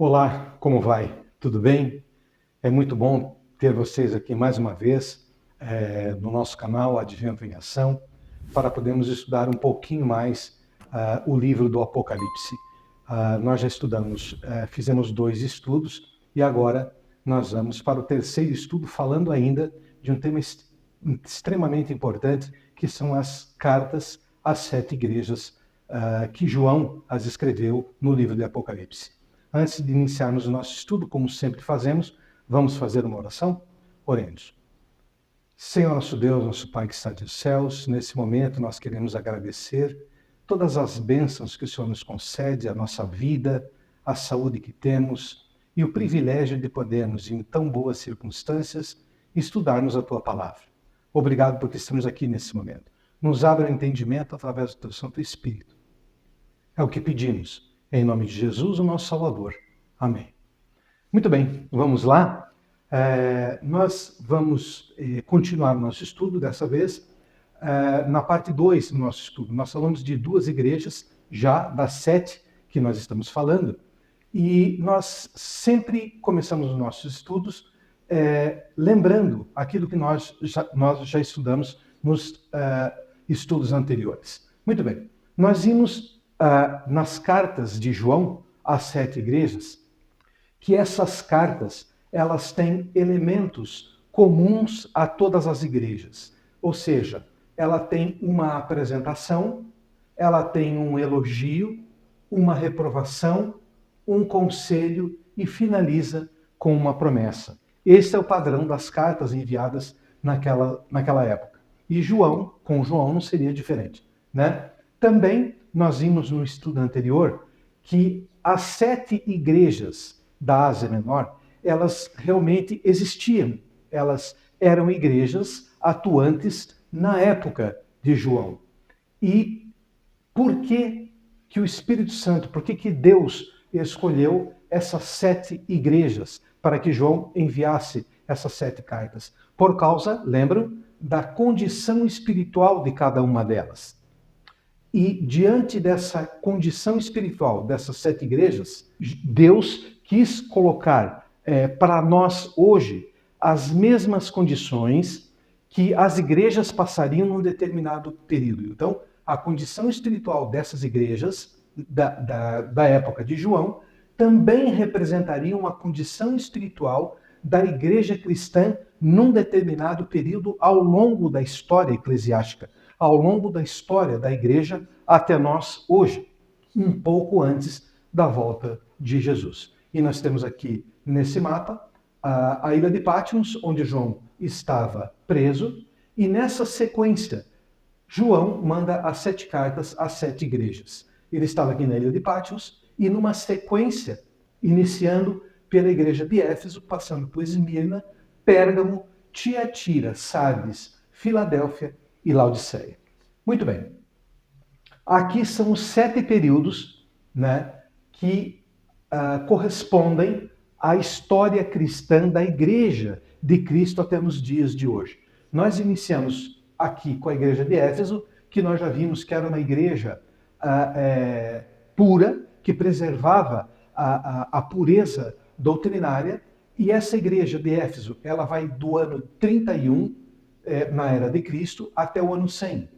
Olá, como vai? Tudo bem? É muito bom ter vocês aqui mais uma vez no nosso canal Advento em Ação, para podermos estudar um pouquinho mais o livro do Apocalipse. Nós já estudamos, fizemos 2 estudos e agora nós vamos para o terceiro estudo, falando ainda de um tema extremamente importante, que são as cartas às 7 igrejas que João as escreveu no livro do Apocalipse. Antes de iniciarmos o nosso estudo, como sempre fazemos, vamos fazer uma oração? Oremos. Senhor nosso Deus, nosso Pai que está nos céus, nesse momento nós queremos agradecer todas as bênçãos que o Senhor nos concede, a nossa vida, a saúde que temos e o privilégio de podermos, em tão boas circunstâncias, estudarmos a Tua Palavra. Obrigado porque estamos aqui nesse momento. Nos abra o entendimento através do Teu Santo Espírito. É o que pedimos. Em nome de Jesus, o nosso Salvador. Amém. Muito bem, vamos lá. Nós vamos continuar o nosso estudo, dessa vez, na parte 2 do nosso estudo. Nós falamos de 2 igrejas, já das 7 que nós estamos falando, e nós sempre começamos os nossos estudos lembrando aquilo que nós já estudamos nos estudos anteriores. Muito bem, nós vimos nas cartas de João às 7 igrejas, que essas cartas elas têm elementos comuns a todas as igrejas. Ou seja, ela tem uma apresentação, ela tem um elogio, uma reprovação, um conselho e finaliza com uma promessa. Esse é o padrão das cartas enviadas naquela época. E com João não seria diferente, né? Também nós vimos no estudo anterior que as 7 igrejas da Ásia Menor, elas realmente existiam. Elas eram igrejas atuantes na época de João. E por que o Espírito Santo, por que Deus escolheu essas 7 igrejas para que João enviasse essas 7 cartas? Por causa, lembram, da condição espiritual de cada uma delas. E diante dessa condição espiritual dessas 7 igrejas, Deus quis colocar para nós hoje as mesmas condições que as igrejas passariam num determinado período. Então, a condição espiritual dessas igrejas da época de João também representaria uma condição espiritual da igreja cristã num determinado período ao longo da história eclesiástica, ao longo da história da igreja até nós hoje, um pouco antes da volta de Jesus. E nós temos aqui nesse mapa a ilha de Patmos, onde João estava preso, e nessa sequência, João manda as 7 cartas às 7 igrejas. Ele estava aqui na ilha de Patmos, e numa sequência, iniciando pela igreja de Éfeso, passando por Esmirna, Pérgamo, Tiatira, Sardes, Filadélfia e Laodiceia. Muito bem. Aqui são os 7 períodos, né, que correspondem à história cristã da igreja de Cristo até nos dias de hoje. Nós iniciamos aqui com a igreja de Éfeso, que nós já vimos que era uma igreja pura, que preservava a pureza doutrinária, e essa igreja de Éfeso, ela vai do ano 31, na era de Cristo, até o ano 100.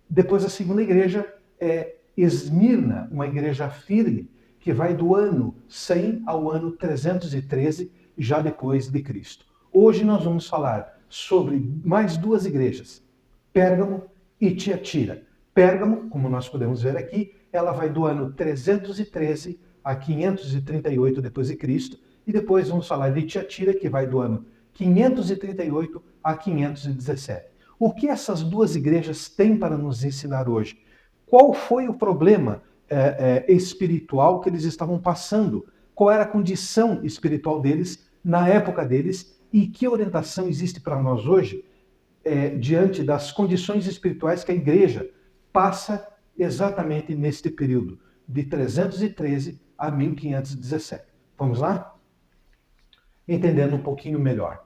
Depois a segunda igreja é Esmirna, uma igreja firme, que vai do ano 100 ao ano 313, já depois de Cristo. Hoje nós vamos falar sobre mais 2 igrejas, Pérgamo e Tiatira. Pérgamo, como nós podemos ver aqui, ela vai do ano 313 a 538 depois de Cristo, e depois vamos falar de Tiatira, que vai do ano 538 a 517. O que essas 2 igrejas têm para nos ensinar hoje? Qual foi o problema espiritual que eles estavam passando? Qual era a condição espiritual deles na época deles? E que orientação existe para nós hoje diante das condições espirituais que a igreja passa exatamente neste período, de 313 a 1517. Vamos lá? Entendendo um pouquinho melhor.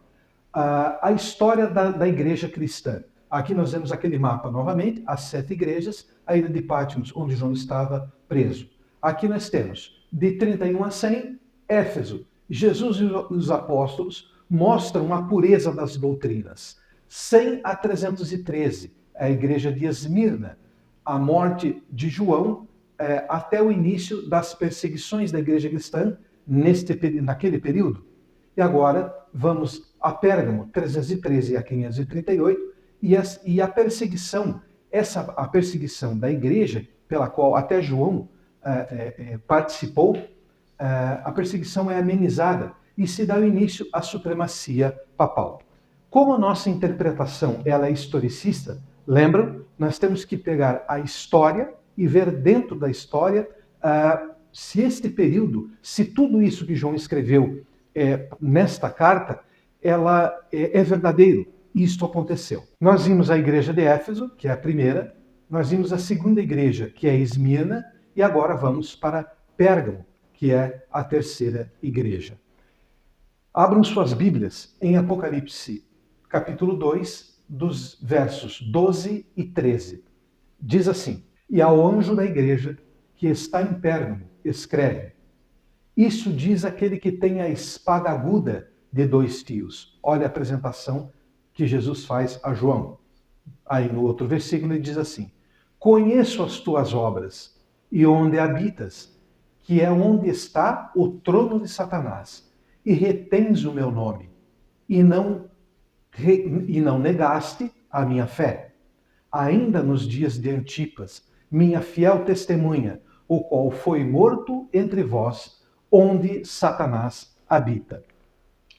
A história da igreja cristã. Aqui nós vemos aquele mapa novamente, as 7 igrejas, a ilha de Patmos, onde João estava preso. Aqui nós temos de 31 a 100, Éfeso. Jesus e os apóstolos mostram a pureza das doutrinas. 100 a 313, a igreja de Esmirna. A morte de João até o início das perseguições da igreja cristã naquele período. E agora vamos a Pérgamo, 313 a 538, e a perseguição, a perseguição da igreja, pela qual até João participou, a perseguição é amenizada e se dá o início à supremacia papal. Como a nossa interpretação ela é historicista, lembram? Nós temos que pegar a história e ver dentro da história se este período, se tudo isso que João escreveu nesta carta, ela é verdadeiro. Isto aconteceu. Nós vimos a igreja de Éfeso, que é a primeira, nós vimos a segunda igreja, que é Esmirna, e agora vamos para Pérgamo, que é a terceira igreja. Abram suas Bíblias em Apocalipse, capítulo 2, dos versos 12 e 13. Diz assim: E ao anjo da igreja que está em Pérgamo, escreve: Isso diz aquele que tem a espada aguda de 2 fios. Olha a apresentação que Jesus faz a João. Aí no outro versículo ele diz assim: Conheço as tuas obras e onde habitas, que é onde está o trono de Satanás, e retens o meu nome, e não negaste a minha fé. Ainda nos dias de Antipas, minha fiel testemunha, o qual foi morto entre vós, onde Satanás habita.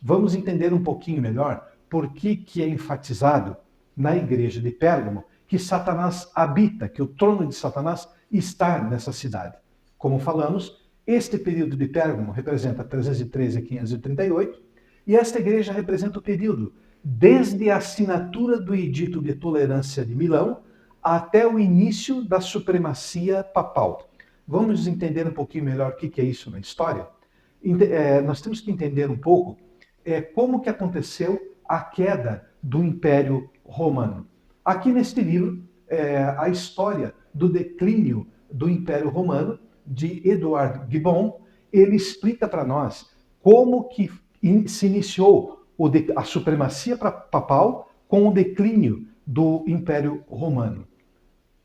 Vamos entender um pouquinho melhor por que é enfatizado na igreja de Pérgamo que Satanás habita, que o trono de Satanás está nessa cidade. Como falamos, este período de Pérgamo representa 313 a 538, e esta igreja representa o período desde a assinatura do Edito de Tolerância de Milão até o início da supremacia papal. Vamos entender um pouquinho melhor o que é isso na história? Nós temos que entender um pouco como que aconteceu a queda do Império Romano. Aqui neste livro, a história do declínio do Império Romano, de Edouard Gibbon, ele explica para nós como que se iniciou a supremacia papal com o declínio do Império Romano.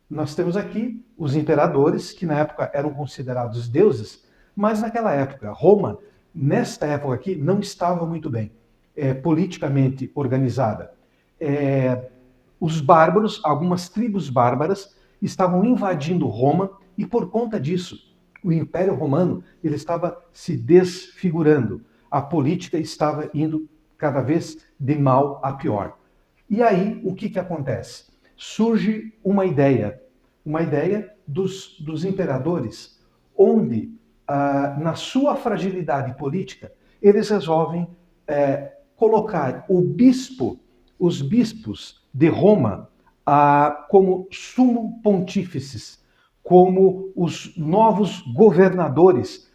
Nós temos aqui os imperadores, que na época eram considerados deuses, mas naquela época, Roma, nesta época aqui, não estava muito bem politicamente organizada. Os bárbaros, algumas tribos bárbaras, estavam invadindo Roma, e por conta disso, o Império Romano ele estava se desfigurando. A política estava indo cada vez de mal a pior. E aí, o que acontece? Surge uma ideia dos imperadores, onde, na sua fragilidade política, eles resolvem colocar os bispos de Roma como sumo pontífices, como os novos governadores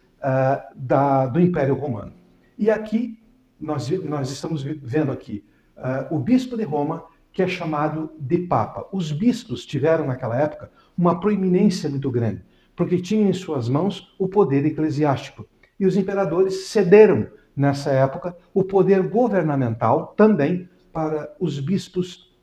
do Império Romano. E aqui, nós estamos vendo aqui o bispo de Roma, que é chamado de Papa. Os bispos tiveram, naquela época, uma proeminência muito grande, porque tinham em suas mãos o poder eclesiástico. E os imperadores cederam, nessa época, o poder governamental também para os bispos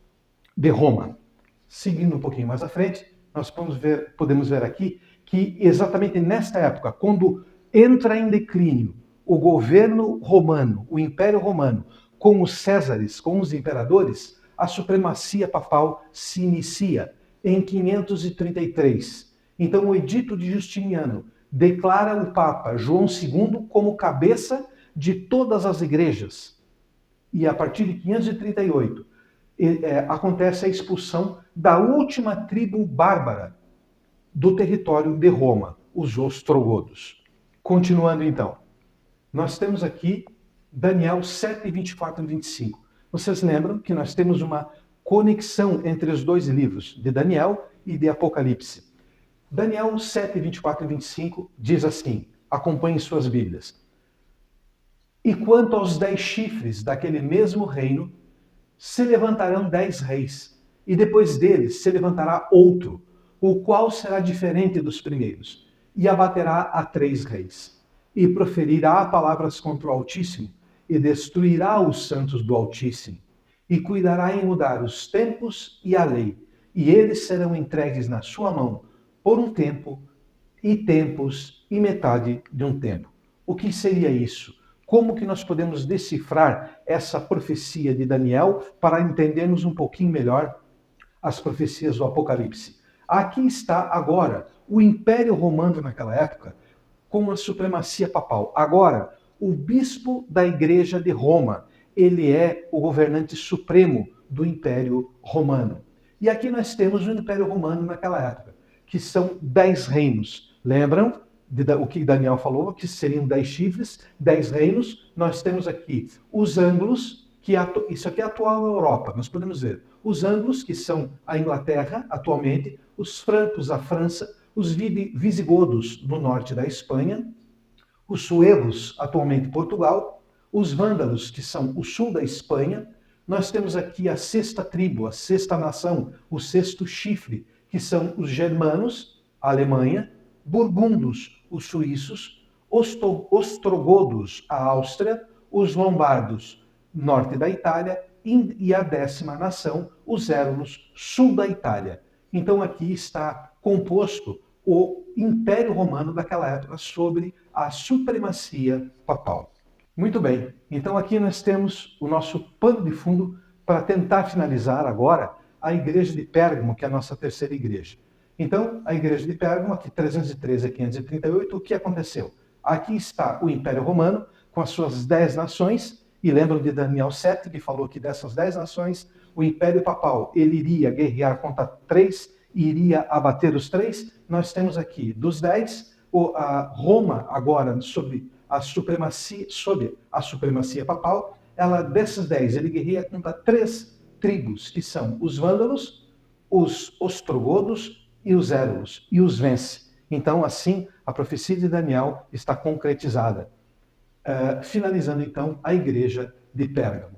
de Roma. Seguindo um pouquinho mais à frente, nós podemos ver aqui que exatamente nesta época, quando entra em declínio o governo romano, o Império Romano, com os Césares, com os imperadores, a supremacia papal se inicia em 533. Então, o Edito de Justiniano declara o Papa João II como cabeça de todas as igrejas. E a partir de 538, acontece a expulsão da última tribo bárbara do território de Roma, os ostrogodos. Continuando então, nós temos aqui Daniel 7, 24 e 25. Vocês lembram que nós temos uma conexão entre os dois livros, de Daniel e de Apocalipse. Daniel 7, 24 e 25 diz assim, acompanhem suas Bíblias. E quanto aos 10 chifres daquele mesmo reino, se levantarão 10 reis, e depois deles se levantará outro, o qual será diferente dos primeiros, e abaterá a 3 reis. e proferirá palavras contra o Altíssimo, e destruirá os santos do Altíssimo, e cuidará em mudar os tempos e a lei, e eles serão entregues na sua mão por um tempo, e tempos, e metade de um tempo. O que seria isso? Como que nós podemos decifrar essa profecia de Daniel para entendermos um pouquinho melhor as profecias do Apocalipse? Aqui está agora o Império Romano naquela época, com a supremacia papal. Agora, o bispo da Igreja de Roma, ele é o governante supremo do Império Romano. E aqui nós temos o Império Romano naquela época, que são 10 reinos. Lembram o que Daniel falou, que seriam 10 chifres, 10 reinos? Nós temos aqui os ângulos, isso aqui é a atual Europa, nós podemos ver. Os ângulos, que são a Inglaterra atualmente, os francos, a França, os visigodos no norte da Espanha, os suevos, atualmente Portugal, os vândalos, que são o sul da Espanha. Nós temos aqui a sexta tribo, a sexta nação, o sexto chifre, que são os germanos, a Alemanha, burgundos, os suíços, ostrogodos, a Áustria, os lombardos, norte da Itália, e a 10ª nação, os érulos, sul da Itália. Então aqui está composto o Império Romano daquela época sobre a supremacia papal. Muito bem, então aqui nós temos o nosso pano de fundo para tentar finalizar agora a igreja de Pérgamo, que é a nossa terceira igreja. Então, a igreja de Pérgamo, aqui 313 a 538, o que aconteceu? Aqui está o Império Romano, com as suas 10 nações, e lembram de Daniel 7, que falou que dessas 10 nações, o Império Papal, ele iria guerrear contra 3 e iria abater os 3. Nós temos aqui, dos 10, a Roma, agora, sob a supremacia papal, dessas 10, ele guerreia contra 3 tribos, que são os vândalos, os ostrogodos e os érulos, e os vence. Então, assim, a profecia de Daniel está concretizada. Finalizando, então, a igreja de Pérgamo.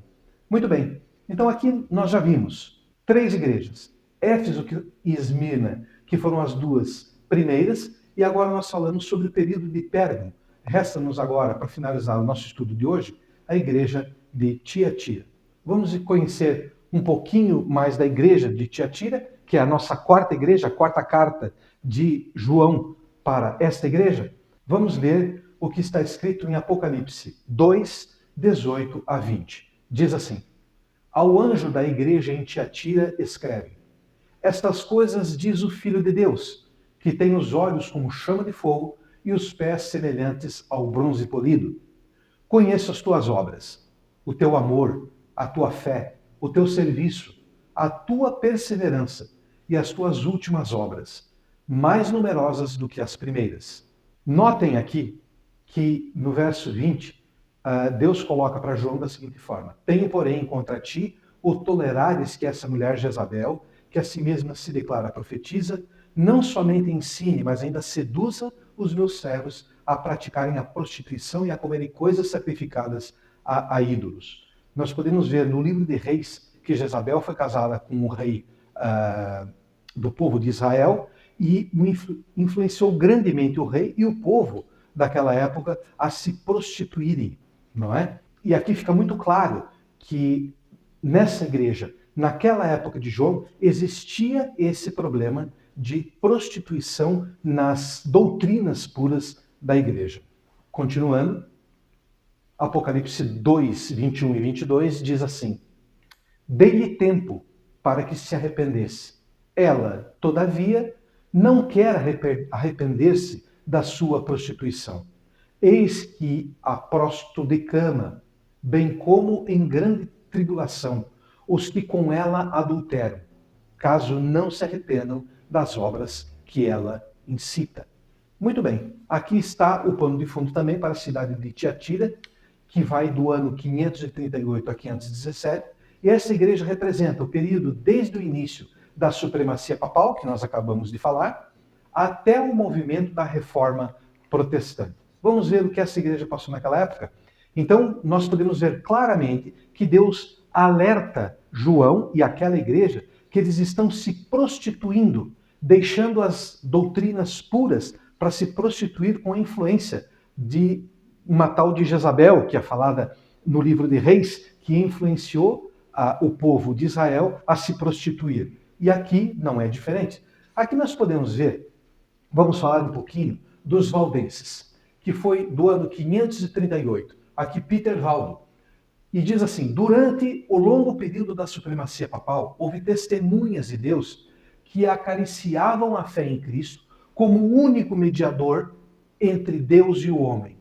Muito bem, então aqui nós já vimos 3 igrejas, Éfeso e Esmirna, que foram as 2 primeiras, e agora nós falamos sobre o período de Pérgamo. Resta-nos agora, para finalizar o nosso estudo de hoje, a igreja de Tiatira. Vamos conhecer um pouquinho mais da igreja de Tiatira, que é a nossa 4ª igreja, a 4ª carta de João para esta igreja. Vamos ler o que está escrito em Apocalipse 2, 18 a 20. Diz assim: Ao anjo da igreja em Tiatira escreve: Estas coisas diz o Filho de Deus, que tem os olhos como chama de fogo e os pés semelhantes ao bronze polido. Conheço as tuas obras, o teu amor, a tua fé, o teu serviço, a tua perseverança e as tuas últimas obras, mais numerosas do que as primeiras. Notem aqui que no verso 20, Deus coloca para João da seguinte forma: Tenho, porém, contra ti o tolerares que essa mulher Jezabel, que a si mesma se declara profetiza, não somente ensine, mas ainda seduza os meus servos a praticarem a prostituição e a comerem coisas sacrificadas a ídolos. Nós podemos ver no livro de Reis que Jezabel foi casada com um rei do povo de Israel e influenciou grandemente o rei e o povo daquela época a se prostituírem, não é? E aqui fica muito claro que nessa igreja, naquela época de João, existia esse problema de prostituição nas doutrinas puras da igreja. Continuando, Apocalipse 2, 21 e 22 diz assim: Dei-lhe tempo para que se arrependesse. Ela, todavia, não quer arrepender-se da sua prostituição. Eis que a prostitudecama, bem como em grande tribulação, os que com ela adulteram, caso não se arrependam das obras que ela incita. Muito bem, aqui está o pano de fundo também para a cidade de Tiatira, que vai do ano 538 a 517, e essa igreja representa o período desde o início da supremacia papal, que nós acabamos de falar, até o movimento da reforma protestante. Vamos ver o que essa igreja passou naquela época? Então, nós podemos ver claramente que Deus alerta João e aquela igreja que eles estão se prostituindo, deixando as doutrinas puras para se prostituir com a influência de uma tal de Jezabel, que é falada no livro de Reis, que influenciou o povo de Israel a se prostituir. E aqui não é diferente. Aqui nós podemos ver, vamos falar um pouquinho dos valdenses, que foi do ano 538. Aqui Peter Valdo. E diz assim: durante o longo período da supremacia papal, houve testemunhas de Deus que acariciavam a fé em Cristo como o único mediador entre Deus e o homem.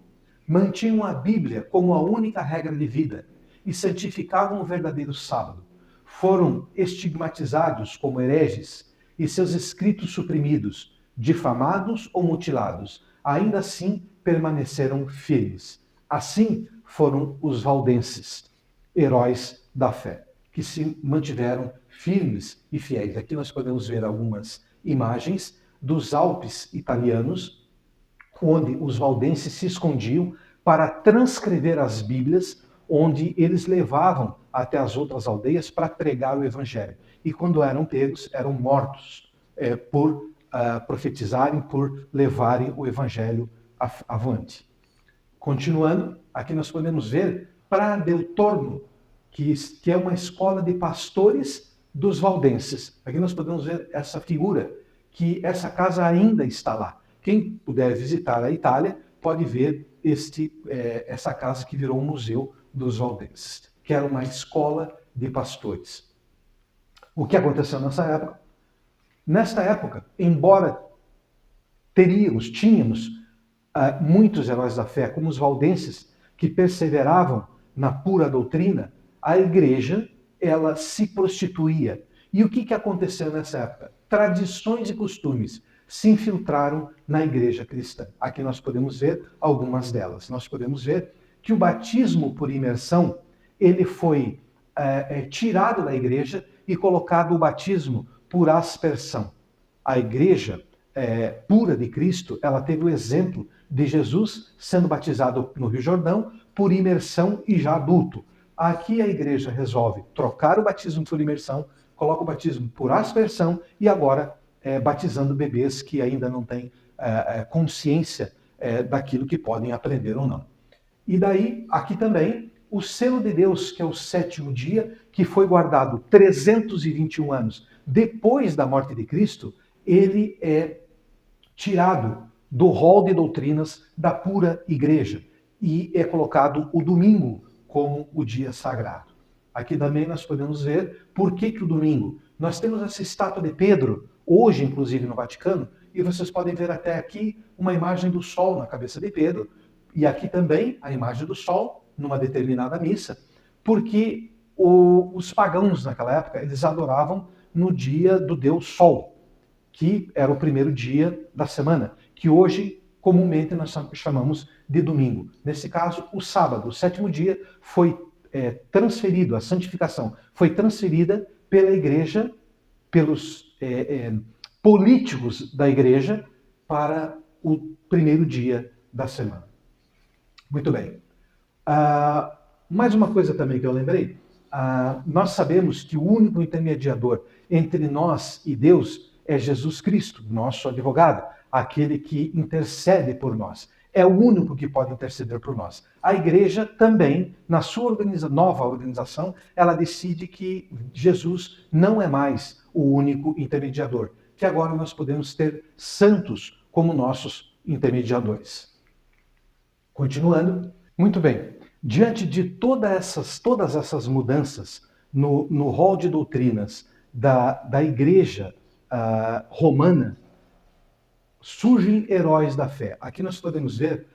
Mantinham a Bíblia como a única regra de vida e santificavam o verdadeiro sábado. Foram estigmatizados como hereges e seus escritos suprimidos, difamados ou mutilados. Ainda assim, permaneceram firmes. Assim foram os valdenses, heróis da fé, que se mantiveram firmes e fiéis. Aqui nós podemos ver algumas imagens dos Alpes italianos, onde os valdenses se escondiam para transcrever as Bíblias, onde eles levavam até as outras aldeias para pregar o Evangelho. E quando eram pegos, eram mortos por profetizarem, por levarem o Evangelho avante. Continuando, aqui nós podemos ver Pra del Torno, que é uma escola de pastores dos valdenses. Aqui nós podemos ver essa figura, que essa casa ainda está lá. Quem puder visitar a Itália pode ver essa casa que virou um museu dos valdenses, que era uma escola de pastores. O que aconteceu nessa época? Nesta época, embora tínhamos muitos heróis da fé, como os valdenses, que perseveravam na pura doutrina, a igreja, ela se prostituía. E o que aconteceu nessa época? Tradições e costumes se infiltraram na igreja cristã. Aqui nós podemos ver algumas delas. Nós podemos ver que o batismo por imersão, ele foi tirado da igreja e colocado o batismo por aspersão. A igreja pura de Cristo, ela teve o exemplo de Jesus sendo batizado no Rio Jordão por imersão e já adulto. Aqui a igreja resolve trocar o batismo por imersão, coloca o batismo por aspersão e agora batizando bebês que ainda não têm consciência daquilo que podem aprender ou não. E daí, aqui também, o selo de Deus, que é o sétimo dia, que foi guardado 321 anos depois da morte de Cristo, ele é tirado do rol de doutrinas da pura igreja e é colocado o domingo como o dia sagrado. Aqui também nós podemos ver por que o domingo. Nós temos essa estátua de Pedro, hoje inclusive no Vaticano, e vocês podem ver até aqui uma imagem do sol na cabeça de Pedro, e aqui também a imagem do sol numa determinada missa, porque os pagãos naquela época, eles adoravam no dia do deus Sol, que era o primeiro dia da semana, que hoje comumente nós chamamos de domingo. Nesse caso, o sábado, o sétimo dia, foi transferido, a santificação foi transferida pela igreja, pelos políticos da igreja, para o primeiro dia da semana. Muito bem. Mais uma coisa também que eu lembrei, nós sabemos que o único intermediador entre nós e Deus é Jesus Cristo, nosso advogado, aquele que intercede por nós. É o único que pode interceder por nós. A igreja também, na sua nova organização, ela decide que Jesus não é mais o único intermediador, que agora nós podemos ter santos como nossos intermediadores. Continuando. Muito bem. Diante de todas essas mudanças no rol de doutrinas da igreja romana, surgem heróis da fé. Aqui nós podemos ver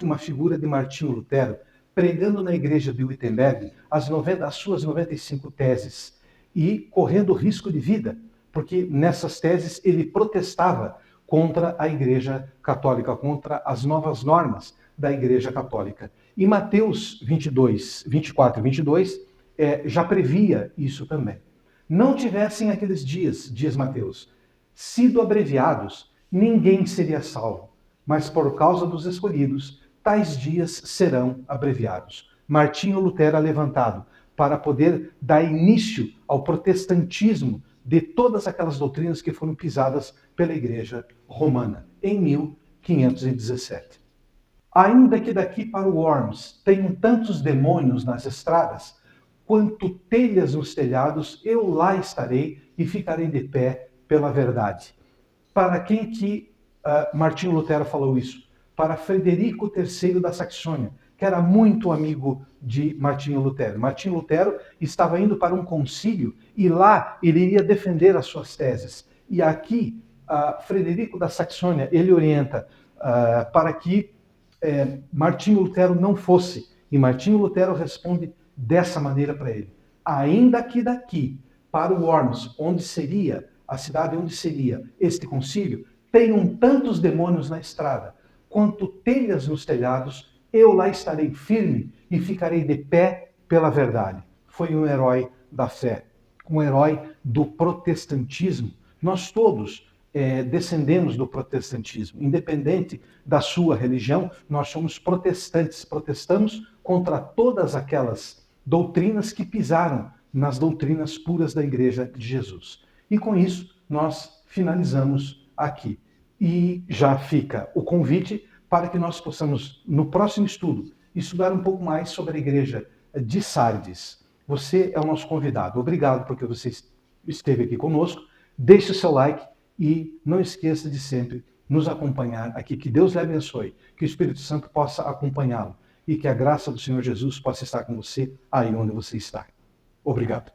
uma figura de Martinho Lutero pregando na igreja de Wittenberg as suas 95 teses e correndo risco de vida, porque nessas teses ele protestava contra a igreja católica, contra as novas normas da igreja católica. E Mateus 24 e 22 já previa isso também. Não tivessem aqueles dias, diz Mateus, sido abreviados, ninguém seria salvo, mas por causa dos escolhidos, tais dias serão abreviados. Martinho Lutero é levantado para poder dar início ao protestantismo de todas aquelas doutrinas que foram pisadas pela Igreja Romana, em 1517. Ainda que daqui para o Worms tenham tantos demônios nas estradas, quanto telhas nos telhados, eu lá estarei e ficarei de pé pela verdade. Para quem que Martinho Lutero falou isso? Para Frederico III da Saxônia, que era muito amigo de Martinho Lutero. Martinho Lutero estava indo para um concílio e lá ele iria defender as suas teses. E aqui, Frederico da Saxônia, ele orienta para que Martinho Lutero não fosse. E Martinho Lutero responde dessa maneira para ele: ainda que daqui para o Worms, onde seria a cidade onde seria este concílio, tenham tantos demônios na estrada, quanto telhas nos telhados, eu lá estarei firme e ficarei de pé pela verdade. Foi um herói da fé, um herói do protestantismo. Nós todos descendemos do protestantismo. Independente da sua religião, nós somos protestantes. Protestamos contra todas aquelas doutrinas que pisaram nas doutrinas puras da Igreja de Jesus. E com isso, nós finalizamos aqui. E já fica o convite para que nós possamos, no próximo estudo, estudar um pouco mais sobre a Igreja de Sardes. Você é o nosso convidado. Obrigado porque você esteve aqui conosco. Deixe o seu like e não esqueça de sempre nos acompanhar aqui. Que Deus lhe abençoe, que o Espírito Santo possa acompanhá-lo e que a graça do Senhor Jesus possa estar com você aí onde você está. Obrigado.